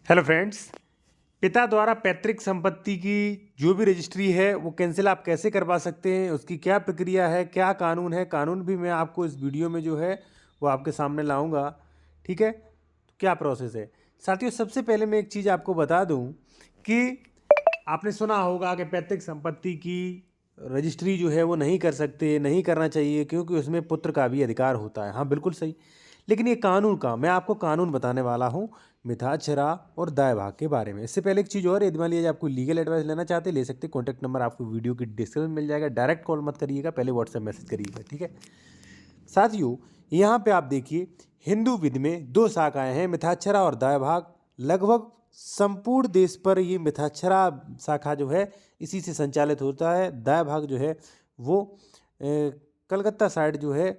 Hello friends. पिता द्वारा पैतृक संपत्ति की जो भी रजिस्ट्री है वो कैंसिल आप कैसे करवा सकते हैं, उसकी क्या प्रक्रिया है, क्या कानून है, कानून भी मैं आपको इस वीडियो में जो है वो आपके सामने लाऊंगा। ठीक है, तो क्या प्रोसेस है साथियों। सबसे पहले मैं एक चीज़ आपको बता दूं कि आपने सुना होगा कि पैतृक संपत्ति की रजिस्ट्री जो है वो नहीं कर सकते, नहीं करना चाहिए क्योंकि उसमें पुत्र का भी अधिकार होता है। हाँ, बिल्कुल सही। लेकिन ये कानून का मैं आपको कानून बताने वाला हूँ मिथाक्षरा और दाय भाग के बारे में। इससे पहले एक चीज़ और, यदि मान लीजिए आपको लीगल एडवाइस लेना चाहते ले सकते। कॉन्टैक्ट नंबर आपको वीडियो की डिस्क्रिप्शन में मिल जाएगा। डायरेक्ट कॉल मत करिएगा, पहले व्हाट्सएप मैसेज करिएगा। ठीक है साथियों, यहाँ पे आप देखिए हिंदू विधि में दो शाखाएं हैं, मिथाक्षरा और दाय भाग। लगभग संपूर्ण देश पर ये मिथाक्षरा शाखा जो है इसी से संचालित होता है। दाय भाग जो है वो कलकत्ता साइड जो है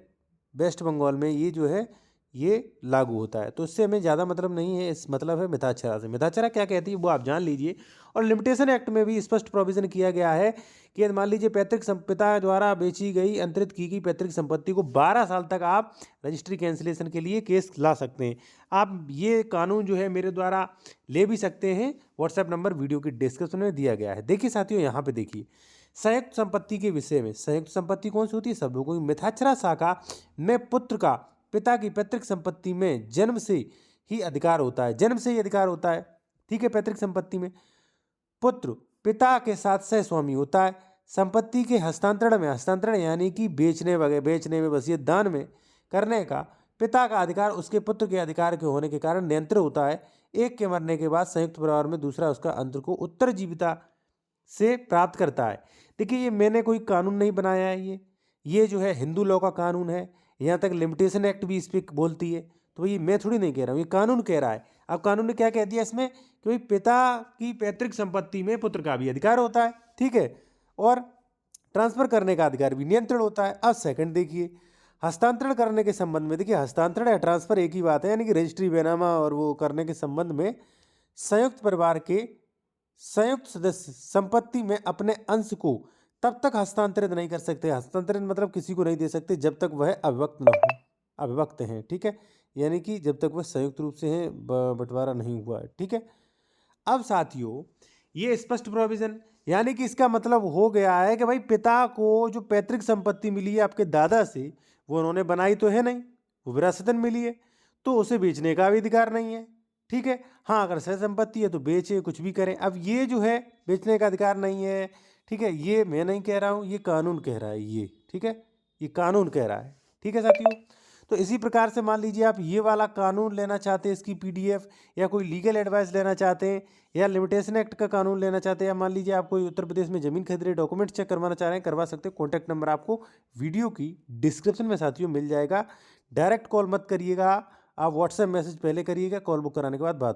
वेस्ट बंगाल में ये जो है ये लागू होता है। तो इससे हमें ज़्यादा मतलब नहीं है, इस मतलब है मिथाक्षरा से। मिथाक्षरा क्या कहती है वो आप जान लीजिए। और लिमिटेशन एक्ट में भी स्पष्ट प्रोविजन किया गया है कि यदि मान लीजिए पैतृक पिता द्वारा बेची गई अंतरित की गई पैतृक संपत्ति को 12 साल तक आप रजिस्ट्री कैंसिलेशन के लिए केस ला सकते हैं। आप ये कानून जो है मेरे द्वारा ले भी सकते हैं। व्हाट्सएप नंबर वीडियो की डिस्क्रिप्शन में दिया गया है। देखिए साथियों, यहाँ पे देखिए संयुक्त संपत्ति के विषय में। संयुक्त संपत्ति कौन सी होती है? सब लोगों की। मिथाक्षरा शाखा में पुत्र का पिता की पैतृक संपत्ति में जन्म से ही अधिकार होता है। जन्म से ही अधिकार होता है। ठीक है, पैतृक संपत्ति में पुत्र पिता के साथ सह स्वामी होता है। संपत्ति के हस्तांतरण में, हस्तांतरण यानी कि बेचने वगैरह, बेचने में, वसीयत दान में करने का पिता का अधिकार उसके पुत्र के अधिकार के होने के कारण नियंत्रण होता है। एक के मरने के बाद संयुक्त परिवार में दूसरा उसका अंतर को उत्तरजीविता से प्राप्त करता है। देखिए, ये मैंने कोई कानून नहीं बनाया है। ये जो है हिंदू लॉ का कानून है। यहाँ तक लिमिटेशन एक्ट भी इस पर बोलती है। तो ये मैं थोड़ी नहीं कह रहा हूँ, ये कानून कह रहा है। अब कानून ने क्या कह दिया इसमें कि भाई पिता की पैतृक संपत्ति में पुत्र का भी अधिकार होता है। ठीक है, और ट्रांसफर करने का अधिकार भी, नियंत्रण होता है। अब सेकंड देखिए, हस्तांतरण करने के संबंध में। देखिए, हस्तांतरण या ट्रांसफर एक ही बात है, यानी कि रजिस्ट्री बैनामा और वो करने के संबंध में संयुक्त परिवार के संयुक्त सदस्य संपत्ति में अपने अंश को तब तक हस्तांतरित नहीं कर सकते। हस्तांतरित मतलब किसी को नहीं दे सकते जब तक वह अविभक्त न हो, अविभक्त हैं। ठीक है, यानी कि जब तक वह संयुक्त रूप से हैं, बंटवारा नहीं हुआ है। ठीक है, अब साथियों ये स्पष्ट प्रोविजन, यानी कि इसका मतलब हो गया है कि भाई पिता को जो पैतृक संपत्ति मिली है आपके दादा से, वो उन्होंने बनाई तो है नहीं, वो विरासतन मिली है, तो उसे बेचने का भी अधिकार नहीं है। ठीक है, हाँ अगर सह संपत्ति है तो बेचे, कुछ भी करें। अब ये जो है बेचने का अधिकार नहीं है। ठीक है, ये मैं नहीं कह रहा हूँ, ये कानून कह रहा है ये। ठीक है, ये कानून कह रहा है। ठीक है साथियों, तो इसी प्रकार से मान लीजिए आप ये वाला कानून लेना चाहते हैं, इसकी पीडीएफ, या कोई लीगल एडवाइस लेना चाहते हैं, या लिमिटेशन एक्ट का कानून लेना चाहते हैं, या मान लीजिए आप कोई उत्तर प्रदेश में जमीन खरीद रहे, डॉक्यूमेंट चेक करवाना चाह रहे हैं, करवा सकते हैं। कॉन्टैक्ट नंबर आपको वीडियो की डिस्क्रिप्शन में साथियों मिल जाएगा। डायरेक्ट कॉल मत करिएगा, आप व्हाट्सएप मैसेज पहले करिएगा, कॉल बुक कराने के बाद बात